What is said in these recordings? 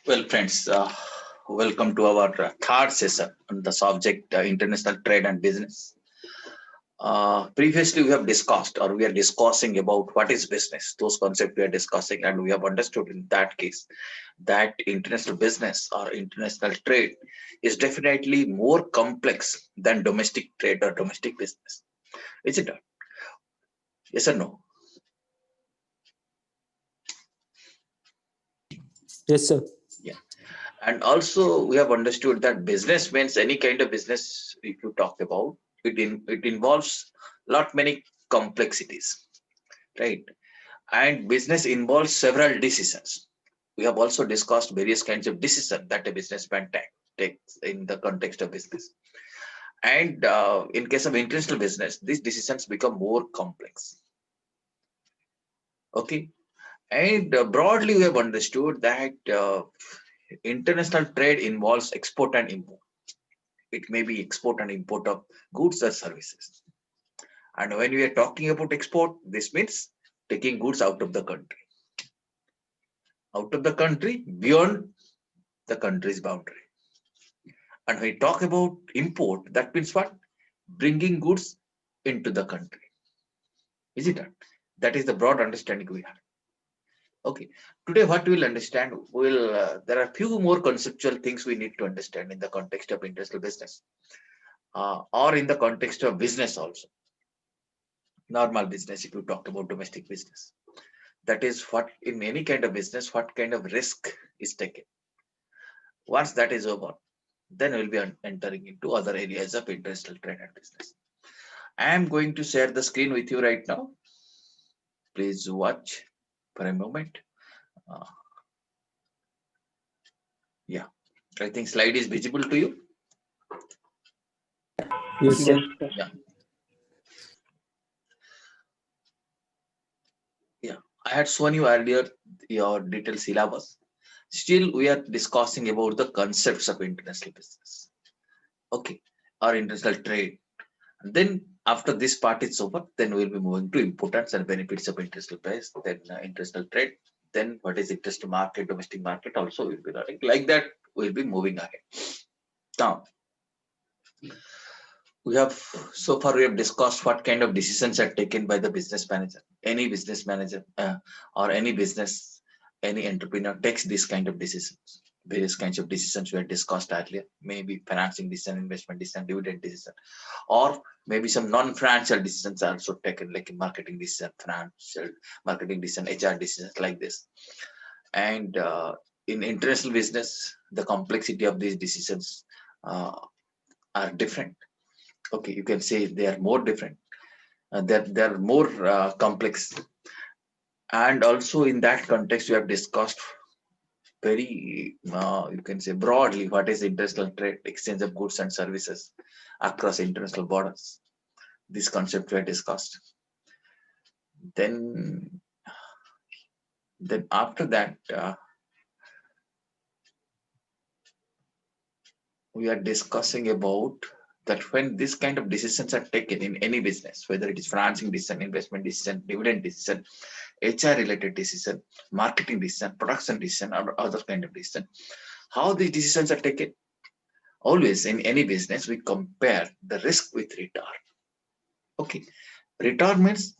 Well, friends, welcome to our third session on the subject international trade and business. Previously, we have discussed or we are discussing about what is business, those concepts we are discussing, and we have understood in that case that international business or international trade is definitely more complex than domestic trade or domestic business. Is it not? Yes or no? Yes, sir. Yeah. And also, we have understood that business means any kind of business. If you talk about it involves lot many complexities, right? And business involves several decisions. We have also discussed various kinds of decisions that a businessman takes in the context of business. And in case of international business, these decisions become more complex. Okay. And broadly, we have understood that international trade involves export and import. It may be export and import of goods or services. And when we are talking about export, this means taking goods out of the country, beyond the country's boundary. And when we talk about import, that means what? Bringing goods into the country. Is it that? That is the broad understanding we have. Okay. Today, what we'll understand, there are few more conceptual things we need to understand in the context of international business, or in the context of business also. Normal business, if you talk about domestic business, that is what in any kind of business, what kind of risk is taken. Once that is over, then we'll be entering into other areas of international trade and business. I am going to share the screen with you right now. Please watch for a moment. Uh, yeah, I think slide is visible to you. Yes, sir. Yeah. Yeah, I had shown you earlier your detailed syllabus. Still, we are discussing about the concepts of international business. Okay, or international trade. And then after this part is over, then we'll be moving to importance and benefits of international price, then international trade, then what is international market, domestic market also will be running. Like that, we'll be moving ahead. Now, so far we have discussed what kind of decisions are taken by the business manager. Any business manager or any business, any entrepreneur takes this kind of decisions. Various kinds of decisions we have discussed earlier, maybe financing decision, investment decision, dividend decision, or maybe some non-financial decisions are also taken, like marketing decision, financial marketing decision, HR decisions, like this. And in international business, the complexity of these decisions are different. Okay, you can say they are more different, they're more complex. And also in that context, we have discussed very, you can say broadly, what is international trade, exchange of goods and services across international borders. This concept we have discussed. Then after that, we are discussing about that when this kind of decisions are taken in any business, whether it is financing decision, investment decision, dividend decision, HR related decision, marketing decision, production decision, or other kind of decision, how these decisions are taken. Always in any business, we compare the risk with return. Okay, return means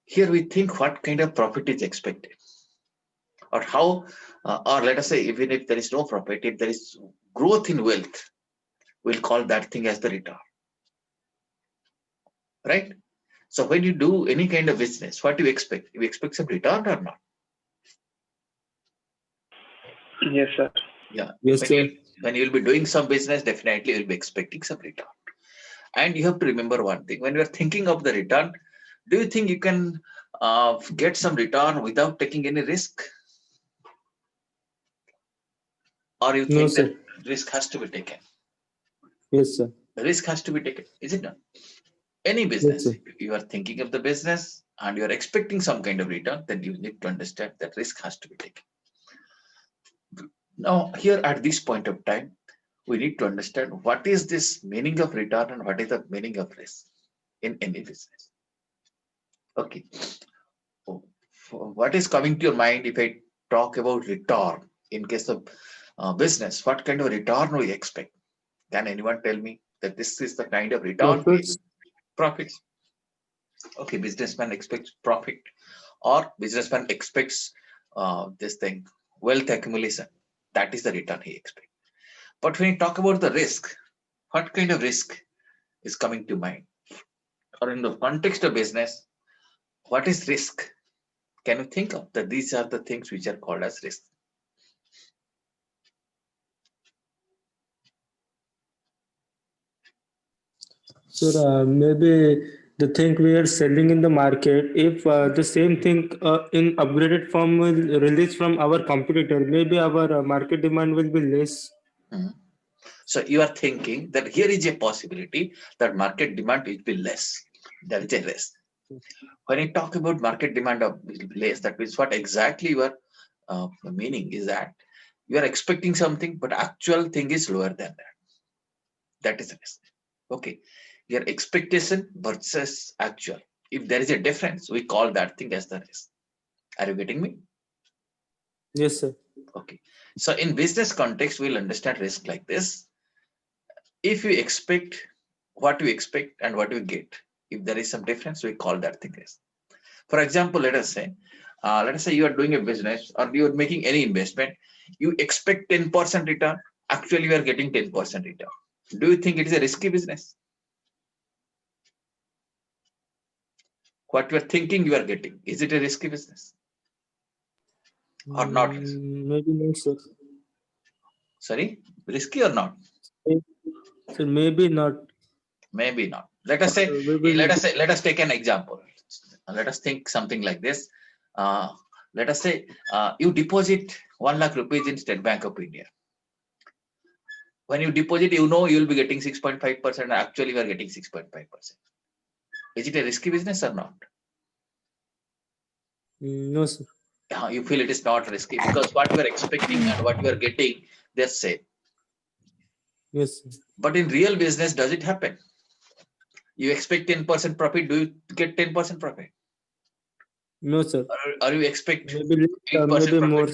here we think what kind of profit is expected, or how, or let us say, even if there is no profit, if there is growth in wealth, we'll call that thing as the return. Right? So when you do any kind of business, what do you expect? You expect some return or not? Yes, sir. Yeah. Yes, sir. When you'll be doing some business, definitely you'll be expecting some return. And you have to remember one thing: when you are thinking of the return, do you think you can get some return without taking any risk? Or you think sir. that risk has to be taken? Yes, sir. The risk has to be taken, is it not? Any Yes, business, sir. if you are thinking of the business and you are expecting some kind of return, then you need to understand that risk has to be taken. Now, here at this point of time, we need to understand what is this meaning of return and what is the meaning of risk in any business. Okay. So, what is coming to your mind if I talk about return? In case of business, what kind of return we expect? Can anyone tell me that this is the kind of return? Profits. Profits. Okay, businessman expects profit, or businessman expects this thing, wealth accumulation. That is the return he expects. But when you talk about the risk, what kind of risk is coming to mind? Or in the context of business, what is risk? Can you think of that? These are the things which are called as risk. Sir, maybe the thing we are selling in the market, if the same thing in upgraded form will release from our competitor, maybe our market demand will be less. Mhm. So you are thinking that here is a possibility that market demand will be less. That is a risk. When you talk about market demand of less, that means what exactly you are meaning is that you are expecting something, but actual thing is lower than that. That is risk. Okay, your expectation versus actual. If there is a difference, we call that thing as the risk. Are you getting me? Yes, sir. Okay. So in business context, we'll understand risk like this. If you expect what you expect and what you get, if there is some difference, we call that thing risk. For example, let us say you are doing a business or you are making any investment, you expect 10% return, actually you are getting 10% return. Do you think it is a risky business? What you are thinking you are getting, is it a risky business or not? Maybe no, sir. Sorry, risky or not? Sir, maybe not. Maybe not. Let us say, We will. let us take an example. Let us think something like this. Uh, let us say you deposit 1 lakh rupees in State Bank of India. When you deposit, you know you will be getting 6.5%. Actually, you are getting 6.5%. Is it a risky business or not? No, sir. You feel it is not risky because what you are expecting and what you are getting, they're same. Yes, sir. But in real business, does it happen? You expect 10% profit, do you get 10% profit? No, sir. Or you expect Maybe less, 8% maybe profit? more.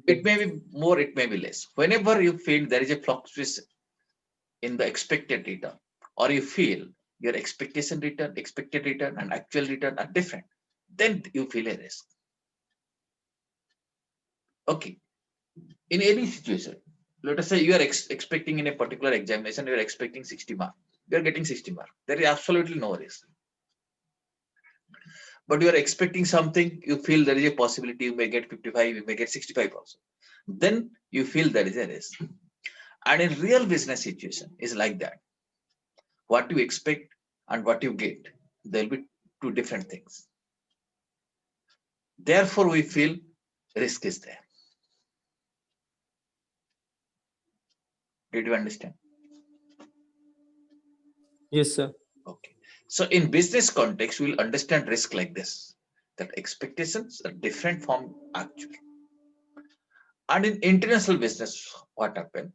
It may be more, it may be less. Whenever you feel there is a fluctuation in the expected return, or you feel your expected return, and actual return are different, then you feel a risk. Okay. In any situation, let us say you are expecting in a particular examination, you are expecting 60 mark. You are getting 60 mark. There is absolutely no risk. But you are expecting something, you feel there is a possibility you may get 55, you may get 65 also. Then you feel there is a risk. And in real business situation is like that. What you expect and what you get, there'll be two different things. Therefore, we feel risk is there. Did you understand? Yes, sir. Okay. So in business context, we'll understand risk like this, that expectations are different from actual. And in international business, what happened?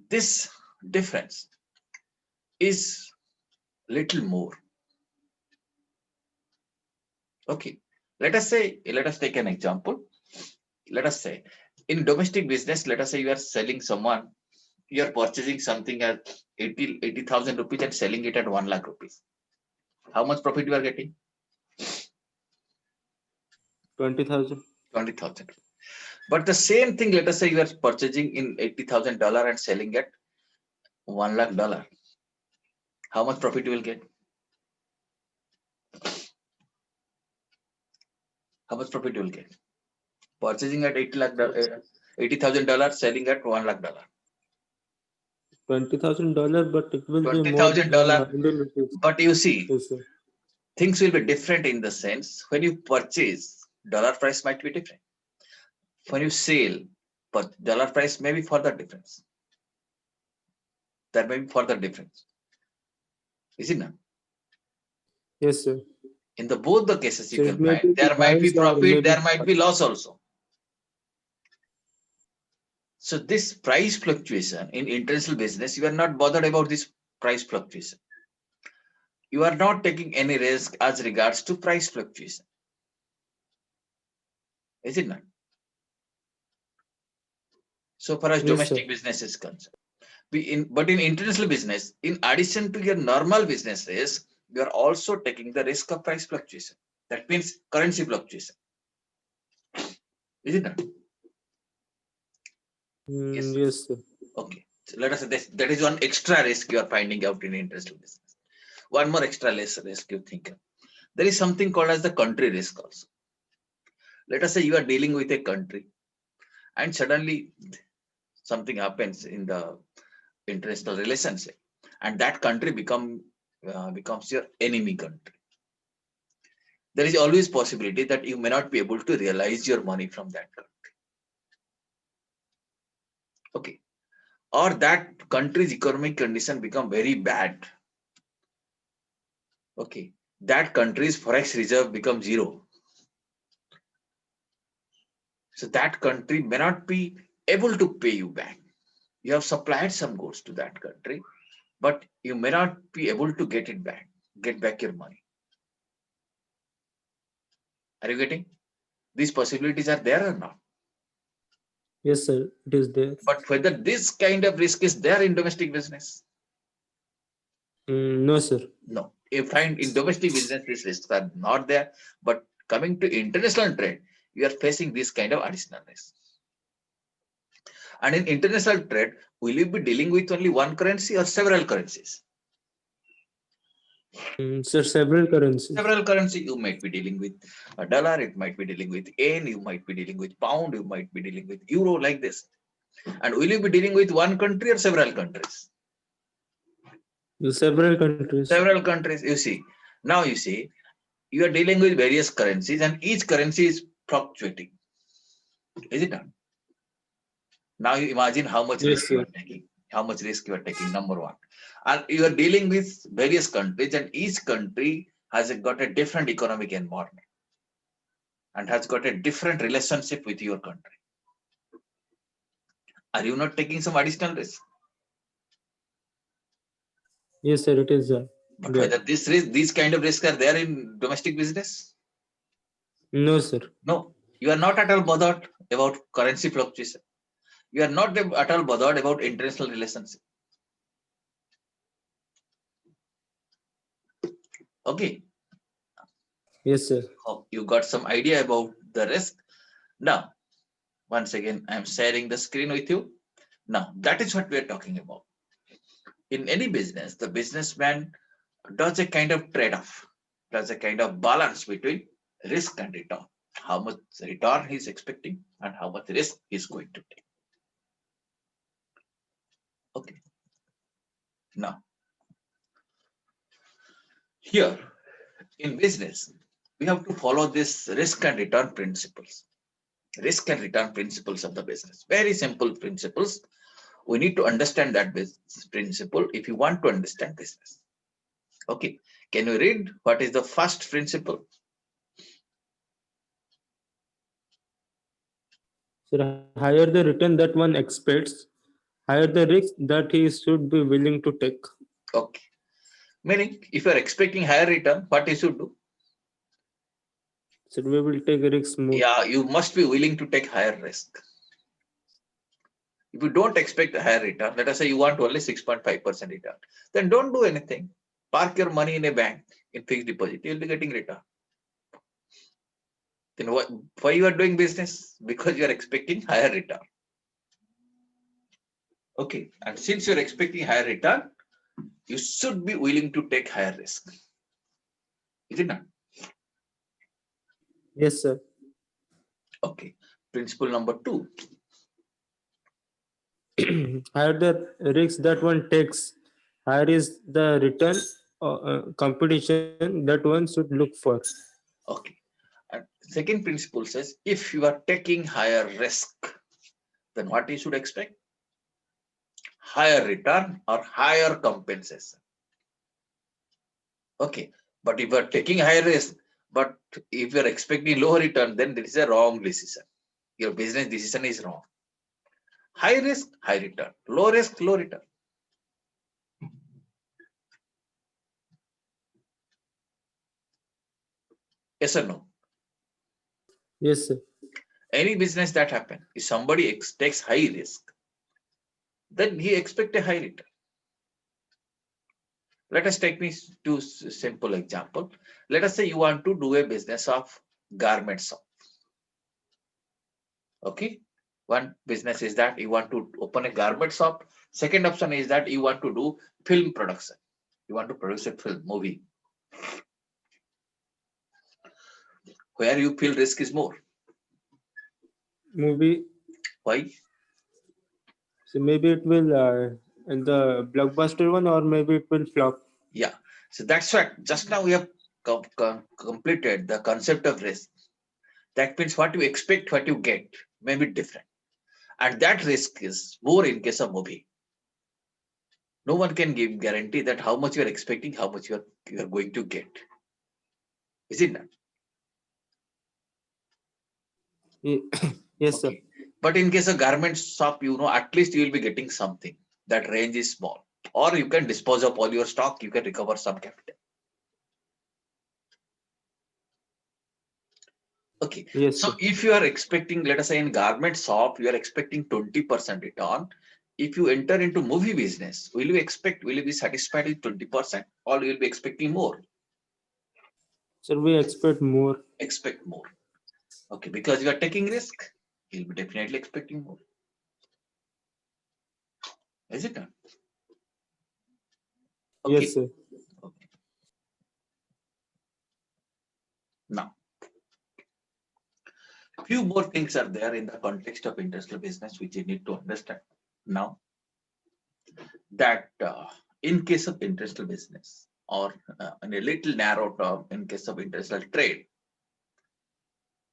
This difference is little more. Okay. Let us take an example. Let us say in domestic business, let us say you are selling someone, you are purchasing something at 80,000 rupees and selling it at 1 lakh rupees. How much profit you are getting? 20,000. 20,000. But the same thing, let us say you are purchasing in $80,000 and selling at $1 lakh. How much profit you will get? How much profit you will get? Purchasing at $80,000, selling at $1 lakh. $20,000, but it will be more than $20,000. Indian rupees. But you see, Yes, sir. things will be different in the sense when you purchase, dollar price might be different. When you sell, but dollar price may be further difference. There may be further difference. Is it not? Yes, sir. In the both the cases you So it can may find, be there might be rise or profit, maybe there might be loss also. So this price fluctuation in international business, you are not bothered about this price fluctuation. You are not taking any risk as regards to price fluctuation. Is it not? So far as Yes, domestic sir. business is concerned. But in international business, in addition to your normal business risk, you are also taking the risk of price fluctuation. That means currency fluctuation. Is it not? Yes. Yes, sir. Okay. So let us say that is one extra risk you are finding out in international business. One more extra risk you think of. There is something called as the country risk also. Let us say you are dealing with a country and suddenly something happens in the international relationship and that country becomes your enemy country. There is always possibility that you may not be able to realize your money from that country. Okay. Or that country's economic condition become very bad. Okay. That country's forex reserve become zero. So that country may not be able to pay you back. You have supplied some goods to that country, but you may not be able to get back your money. Are you getting? These possibilities are there or not? Yes, sir. It is there. But whether this kind of risk is there in domestic business? No, sir. No. You find in domestic business, these risks are not there. But coming to international trade, you are facing this kind of additional risk. And in international trade, will you be dealing with only one currency or several currencies? Sir, several currencies. Several currency, you might be dealing with a dollar, it might be dealing with yen, you might be dealing with pound, you might be dealing with euro, like this. And will you be dealing with one country or several countries? Several countries. Several countries, you see. Now you see, you are dealing with various currencies and each currency is fluctuating. Is it not? Now you imagine how much Yes, risk you sir. are taking. How much risk you are taking, number one. And you are dealing with various countries and each country has got a different economic environment and has got a different relationship with your country. Are you not taking some additional risk? Yes, sir. It is But there. whether these kind of risks are there in domestic business? No, sir. No, you are not at all bothered about currency fluctuation. You are not at all bothered about international relationship. Okay. Yes, sir. Oh, you got some idea about the risk. Now, once again, I'm sharing the screen with you. Now, that is what we are talking about. In any business, the businessman does a kind of trade-off, does a kind of balance between risk and return. How much return he's expecting and how much risk he's going to take. Okay. Now, here in business, we have to follow this risk and return principles. Risk and return principles of the business. Very simple principles. We need to understand that business principle if you want to understand business. Okay. Can you read what is the first principle? Sir, higher the return that one expects, higher the risk that he should be willing to take. Okay. Meaning, if you are expecting higher return, what you should do? So we will take risks more. Yeah, you must be willing to take higher risk. If you don't expect a higher return, let us say you want only 6.5% return, then don't do anything. Park your money in a bank in fixed deposit. You'll be getting return. Then why you are doing business? Because you are expecting higher return. Okay. And since you're expecting higher return, you should be willing to take higher risk. Is it not? Yes, sir. Okay. Principle number 2. Higher the risk that one takes, higher is the return competition that one should look for. Okay. And second principle says if you are taking higher risk, then what you should expect? Higher return or higher compensation. Okay. But if you are taking higher risk, but if you are expecting lower return, then this is a wrong decision. Your business decision is wrong. High risk, high return. Low risk, low return. Yes or no? Yes, sir. Any business that happen, if somebody takes high risk, then he expect a high return. Let us take me to simple example. Let us say you want to do a business of garment shop. Okay. One business is that you want to open a garment shop. Second option is that you want to do film production. You want to produce a film movie. Where you feel risk is more. Movie. Why? So maybe it will in the blockbuster one, or maybe it will flop. Yeah. So that's right. Just now we have completed the concept of risk. That means what you expect, what you get may be different. And that risk is more in case of movie. No one can give guarantee that how much you are expecting, how much you are going to get. Is it not? Yes, sir. Okay. But in case of garment shop, at least you will be getting something. That range is small. Or you can dispose of all your stock, you can recover some capital. Okay. Yes, So sir. if you are expecting, let us say in garment shop, you are expecting 20% return. If you enter into movie business, will you be satisfied with 20% or you will be expecting more? Sir, we expect more. Expect more. Okay, because you are taking risk, you'll be definitely expecting more. Is it not? Okay. Yes, sir. Okay. Now, few more things are there in the context of industrial business which you need to understand. Now, that in case of industrial business or in a little narrow term, in case of industrial trade,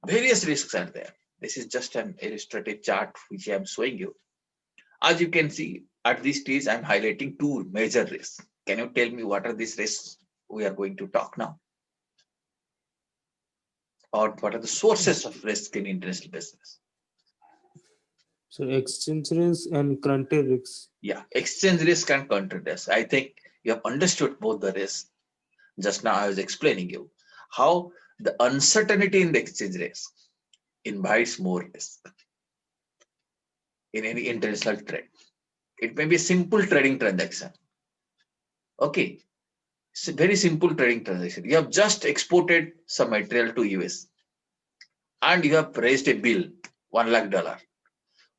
various risks are there. This is just an illustrative chart which I am showing you. As you can see, at this stage, I'm highlighting two major risks. Can you tell me what are these risks we are going to talk now? Or what are the sources of risk in industrial business? So exchange risk and country risks. Yeah, exchange risk and country risk. I think you have understood both the risks. Just now I was explaining you how the uncertainty in the exchange risk invites more risk in any international trade. It may be a simple trading transaction. Okay, it's a very simple trading transaction. You have just exported some material to US and you have raised a bill, $1 lakh.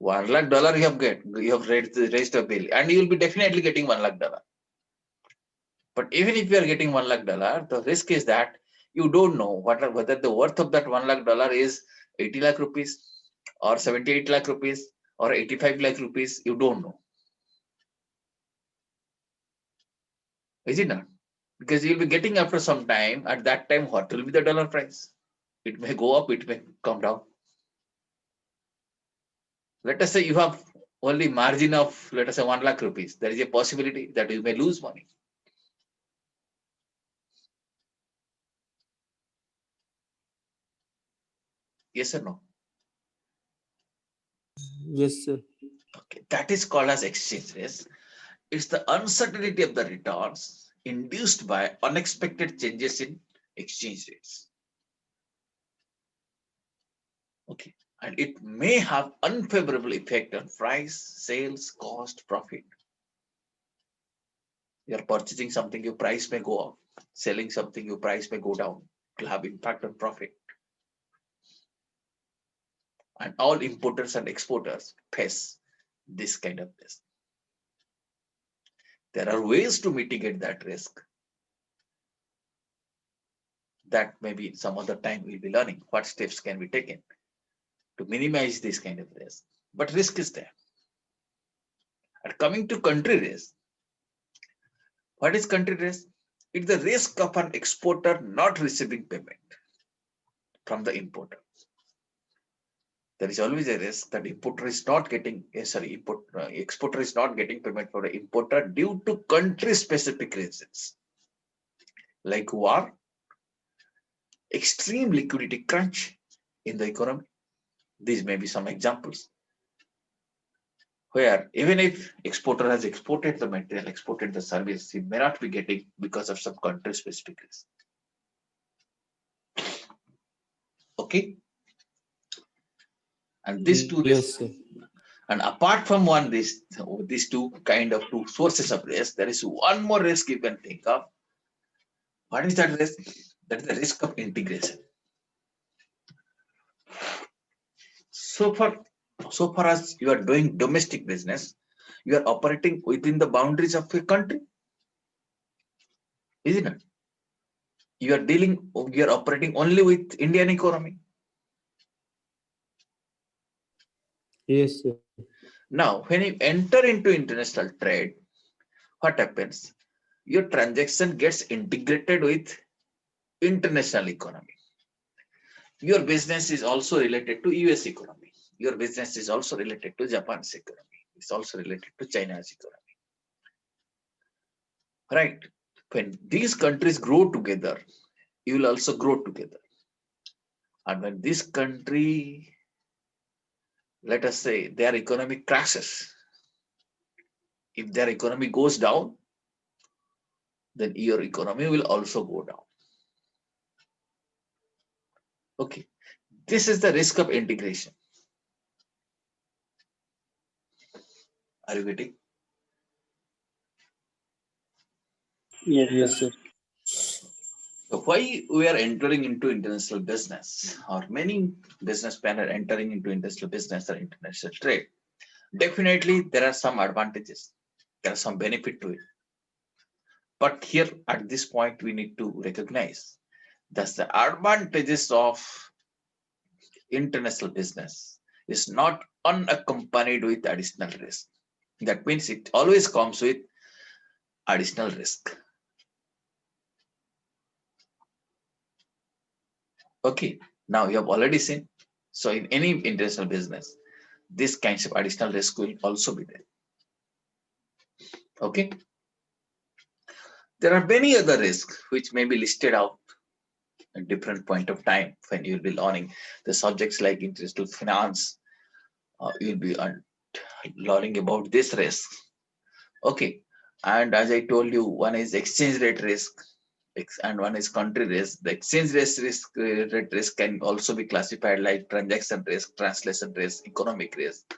$1 lakh you have raised a bill and you will be definitely getting $1 lakh. But even if you are getting $1 lakh, the risk is that you don't know whether the worth of that $1 lakh is 80 lakh rupees or 78 lakh rupees or 85 lakh rupees. You don't know. Is it not? Because you'll be getting after some time, at that time, what will be the dollar price? It may go up, it may come down. Let us say you have only margin of, let us say 1 lakh rupees. There is a possibility that you may lose money. Yes or no? Yes, sir. Okay, that is called as exchange risk. It's the uncertainty of the returns induced by unexpected changes in exchange rates. Okay, and it may have unfavorable effect on price, sales, cost, profit. You're purchasing something, your price may go up. Selling something, your price may go down. It will have impact on profit. And all importers and exporters face this kind of risk. There are ways to mitigate that risk. That maybe some other time we'll be learning what steps can be taken to minimize this kind of risk. But risk is there. And coming to country risk, what is country risk? It's the risk of an exporter not receiving payment from the importer. There is always a risk that exporter is not getting payment for the importer due to country-specific reasons, like war, extreme liquidity crunch in the economy. These may be some examples where even if exporter has exported the material, exported the service, he may not be getting because of some country-specific risk. Okay. And these two Yes, risks, sir. and apart from these two two sources of risk, there is one more risk you can think of. What is that risk? That is the risk of integration. So far as you are doing domestic business, you are operating within the boundaries of a country, isn't it? You are operating only with Indian economy. Yes, sir. Now, when you enter into international trade, what happens? Your transaction gets integrated with international economy. Your business is also related to US economy. Your business is also related to Japan's economy. It's also related to China's economy. Right? When these countries grow together, you will also grow together. And when this country, let us say, their economy crashes, if their economy goes down, then your economy will also go down. Okay. This is the risk of integration. Are you getting? Yes, sir. Yes, sir. So why we are entering into international business, or many businessmen are entering into international business or international trade? Definitely, there are some advantages. There are some benefit to it. But here at this point, we need to recognize that the advantages of international business is not unaccompanied with additional risk. That means it always comes with additional risk. Okay, now you have already seen. So in any international business, this kinds of additional risk will also be there. Okay. There are many other risks which may be listed out at different point of time when you'll be learning the subjects like international finance. You'll be learning about this risk. Okay. And as I told you, one is exchange rate risk and one is country risk. The exchange rate risk can also be classified like transaction risk, translation risk, economic risk,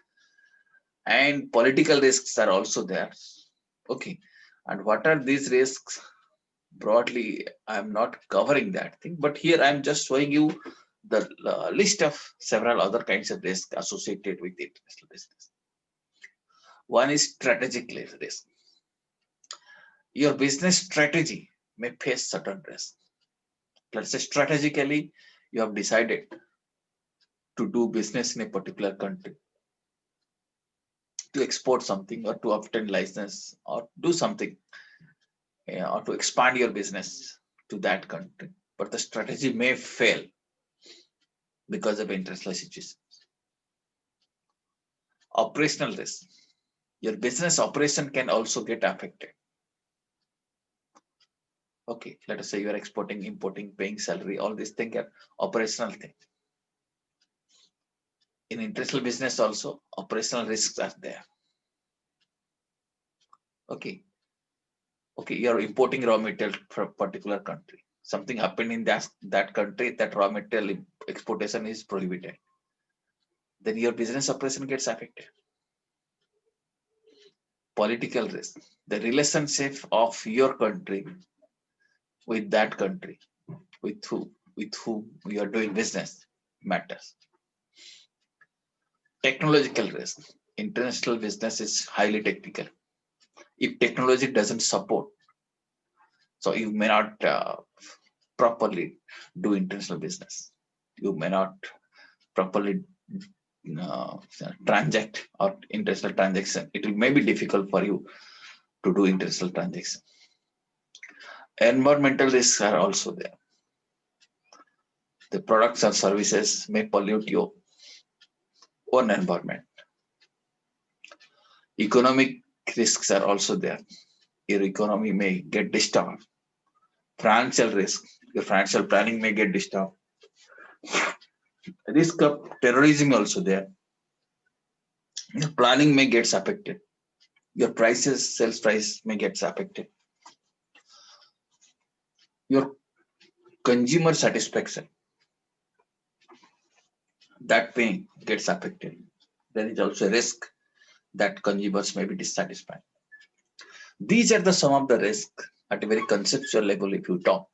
and political risks are also there. Okay. And what are these risks? Broadly, I'm not covering that thing, but here I'm just showing you the list of several other kinds of risks associated with international business. One is strategic risk. Your business strategy may face certain risks. Let's say strategically, you have decided to do business in a particular country, to export something or to obtain license or do something, or to expand your business to that country. But the strategy may fail because of international situations. Operational risk. Your business operation can also get affected. Okay, let us say you are exporting, importing, paying salary, all these things are operational things. In international business also, operational risks are there. Okay. Okay, you are importing raw material from a particular country. Something happened in that country, that raw material exportation is prohibited. Then your business operation gets affected. Political risk. The relationship of your country with that country, with whom you are doing business matters. Technological risk. International business is highly technical. If technology doesn't support, so you may not properly do international business. You may not properly transact or international transaction. It may be difficult for you to do international transaction. Environmental risks are also there. The products or services may pollute your own environment. Economic risks are also there. Your economy may get disturbed. Financial risk, your financial planning may get disturbed. Risk of terrorism also there. Your planning may get affected. Your sales price may get affected. Your consumer satisfaction. that pain gets affected. There is also a risk that consumers may be dissatisfied. These are the some of the risks at a very conceptual level. If you talk,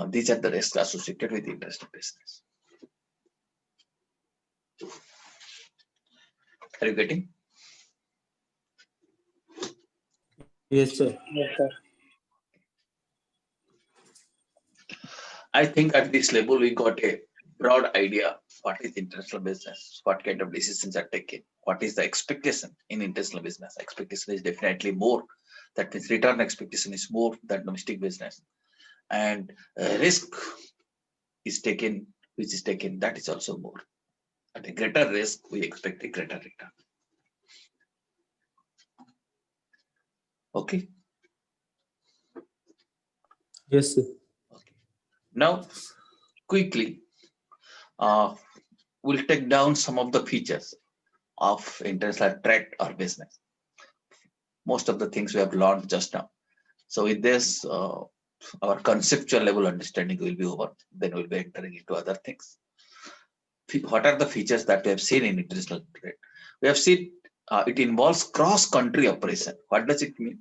these are the risks associated with international business. Are you getting? Yes, sir. Yes, sir. I think at this level we got a broad idea what is international business, what kind of decisions are taken, what is the expectation in international business. Expectation is definitely more. That means return expectation is more than domestic business, and risk is taken, which is taken, that is also more. At a greater risk, we expect a greater return. Okay. Yes, sir. Okay. Now, quickly, we'll take down some of the features of international trade or business. Most of the things we have learned just now. So with this, our conceptual level understanding will be over. Then we'll be entering into other things. What are the features that we have seen in international trade? We have seen it involves cross-country operation. What does it mean?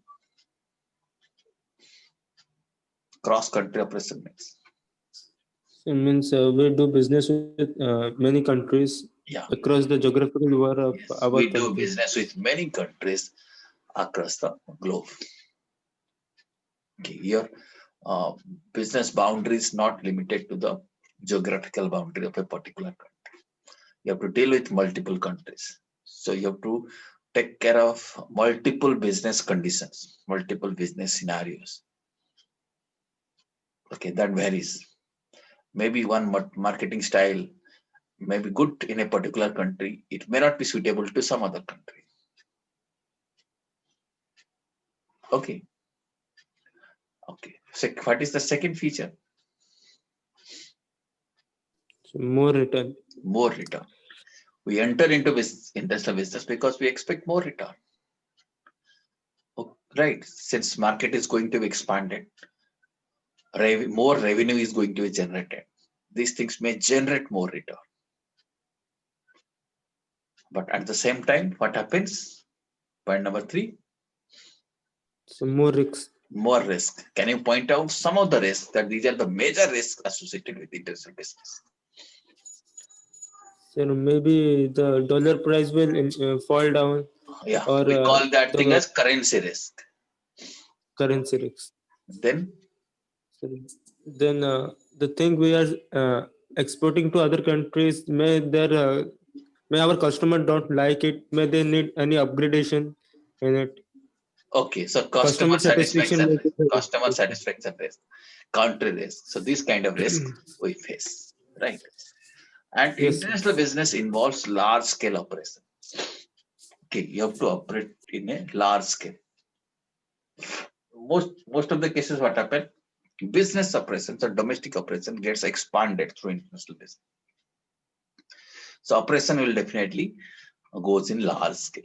Cross-country operation means. It means we do business with many countries Yeah. across the geographical war of Yes, our we do country. business with many countries across the globe. Okay, your business boundary is not limited to the geographical boundary of a particular country. You have to deal with multiple countries. So you have to take care of multiple business conditions, multiple business scenarios. Okay, that varies. Maybe one marketing style may be good in a particular country. It may not be suitable to some other country. Okay. Okay. So what is the second feature? So more return. More return. We enter into industrial business because we expect more return. Right. Since market is going to be expanded, more revenue is going to be generated. These things may generate more return. But at the same time, what happens? Point number 3. So more risks. More risk. Can you point out some of the risks that these are the major risks associated with international business? So maybe the dollar price will fall down, Yeah, or we call that thing the as currency risk. currency risks. Then So then the thing we are exporting to other countries, may our customer don't like it, may they need any upgradation in it. okay, so customer Customer satisfaction satisfaction may risk, be customer satisfaction risk, country risk. So this kind of risk we face, right? And yes, sir. international business involves large scale operation. Okay, you have to operate in a large scale. Most of the cases, what happen? Business operations or domestic operation gets expanded through international business. So operation will definitely goes in large scale,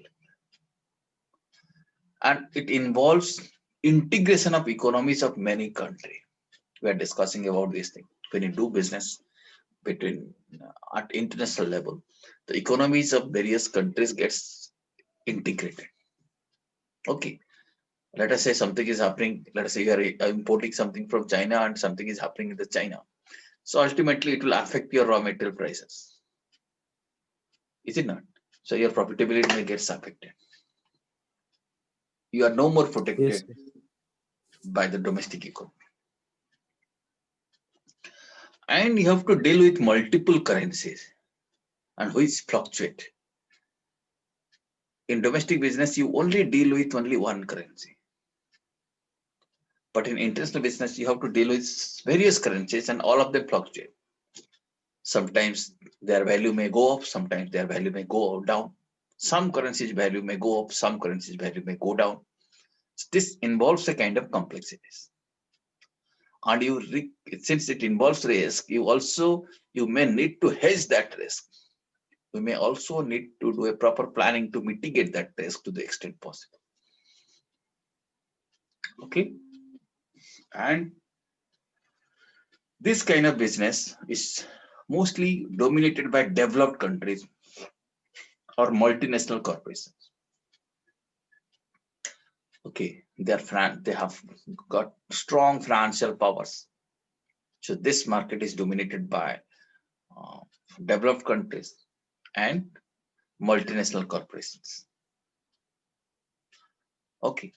and it involves integration of economies of many countries. We are discussing about this thing. When you do business between at international level, the economies of various countries gets integrated. Okay, let us say something is happening. Let us say you are importing something from China and something is happening in the China. So ultimately, it will affect your raw material prices. Is it not? So your profitability may get affected. You are no more Yes, protected sir. by the domestic economy. And you have to deal with multiple currencies and which fluctuate. In domestic business, you only deal with only one currency. But in international business, you have to deal with various currencies and all of them fluctuate. Sometimes their value may go up, sometimes their value may go down. Some currencies value may go up, some currencies value may go down. This involves a kind of complexities. And since it involves risk, you may need to hedge that risk. We may also need to do a proper planning to mitigate that risk to the extent possible. Okay. And this kind of business is mostly dominated by developed countries or multinational corporations. Okay, they have got strong financial powers. So this market is dominated by uh, developed countries and multinational corporations. Okay,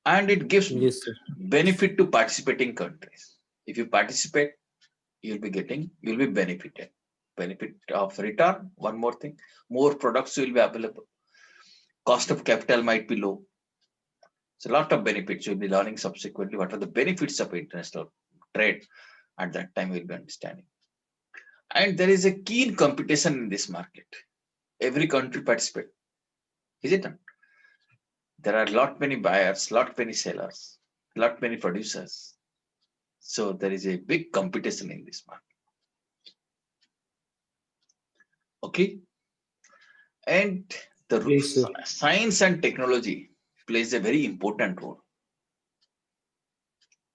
and it gives Yes, sir. benefit to participating countries. If you participate, you'll be benefited. Benefit of return. One more thing, more products will be available. Cost of capital might be low. So a lot of benefits you'll be learning subsequently. What are the benefits of international trade? At that time, we'll be understanding. And there is a keen competition in this market. Every country participate. Is it not? There are lot many buyers, lot many sellers, lot many producers. So there is a big competition in this market. Okay. And the Yes, sir. science and technology plays a very important role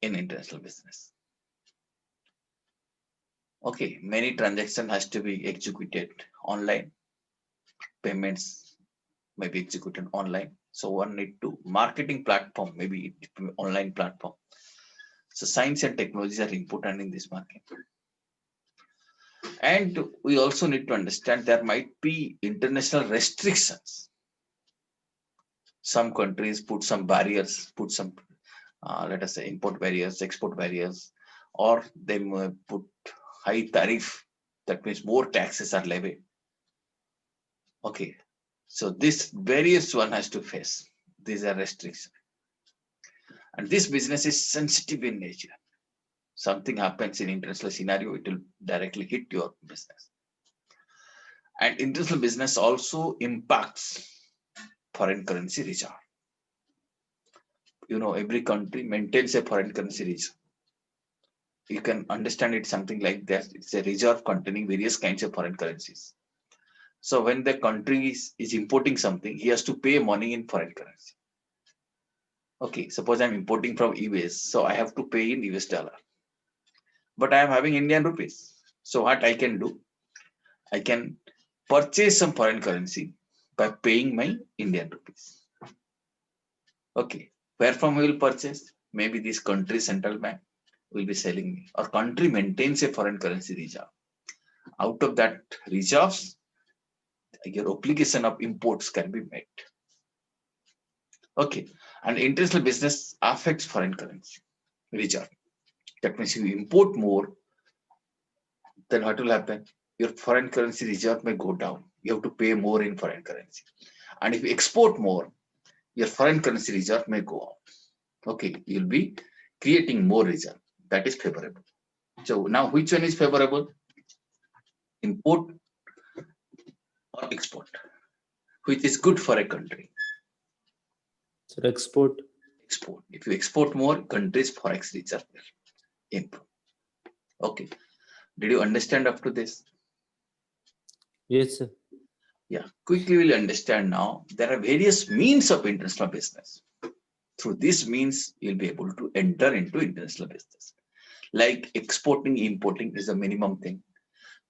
in international business. Okay, many transactions has to be executed online. Payments may be executed online. So one need to marketing platform, maybe online platform. So science and technologies are important in this market. And we also need to understand there might be international restrictions. Some countries put some barriers, put some, let us say, import barriers, export barriers, or they may put high tariff. That means more taxes are levied. Okay, so this barriers one has to face. These are restrictions. And this business is sensitive in nature. Something happens in international scenario, it will directly hit your business. And international business also impacts foreign currency reserve. You know, every country maintains a foreign currency reserve. You can understand it something like that. It's a reserve containing various kinds of foreign currencies. So when the country is importing something, he has to pay money in foreign currency. Okay, suppose I'm importing from US, so I have to pay in US dollar. But I am having Indian rupees. So what I can do? I can purchase some foreign currency by paying my Indian rupees. Okay, where from we will purchase? Maybe this country central bank will be selling me, or country maintains a foreign currency reserve. Out of that reserves, your obligation of imports can be met. Okay, and international business affects foreign currency reserve. That means you import more, then what will happen? Your foreign currency reserve may go down. You have to pay more in foreign currency. And if you export more, your foreign currency reserve may go up. Okay, you'll be creating more reserve. That is favorable. So now which one is favorable? Import or export? Which is good for a country? Sir, export. Export. If you export more, countries forex reserve will improve. Okay. Did you understand up to this? Yes, sir. Yeah. Quickly we'll understand now. There are various means of international business. Through this means, you'll be able to enter into international business. Like exporting, importing is the minimum thing.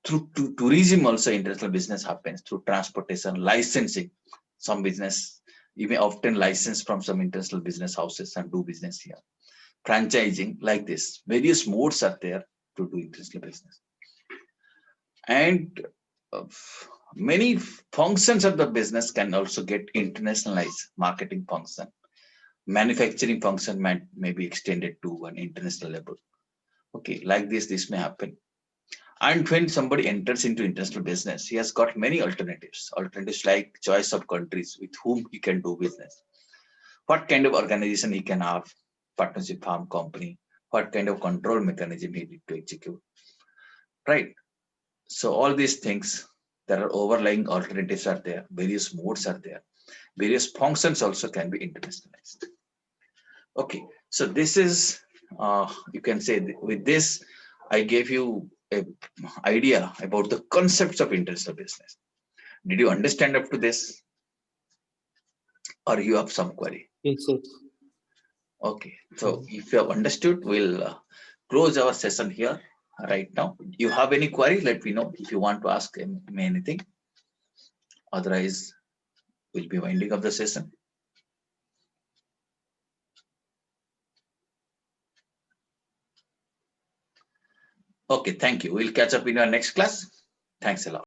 Through tourism also international business happens, through transportation, licensing. Some business, you may often license from some international business houses and do business here. Franchising, like this. Various modes are there to do international business. And many functions of the business can also get internationalized. Marketing function, manufacturing function may be extended to an international level. Okay, like this may happen. And when somebody enters into international business, he has got many alternatives. Alternatives like choice of countries with whom he can do business. What kind of organization he can have, partnership farm company, what kind of control mechanism he need to execute. Right. So all these things, there are overlying alternatives are there, various modes are there, various functions also can be internationalized. Okay, so this is, you can say with this, I gave you an idea about the concepts of international business. Did you understand up to this? Or you have some query? Yes, sir. Okay, so if you have understood, we'll close our session here. right now. You have any query? Let me know if you want to ask me anything. Otherwise, we'll be winding up the session. Okay, thank you. We'll catch up in our next class. Thanks a lot.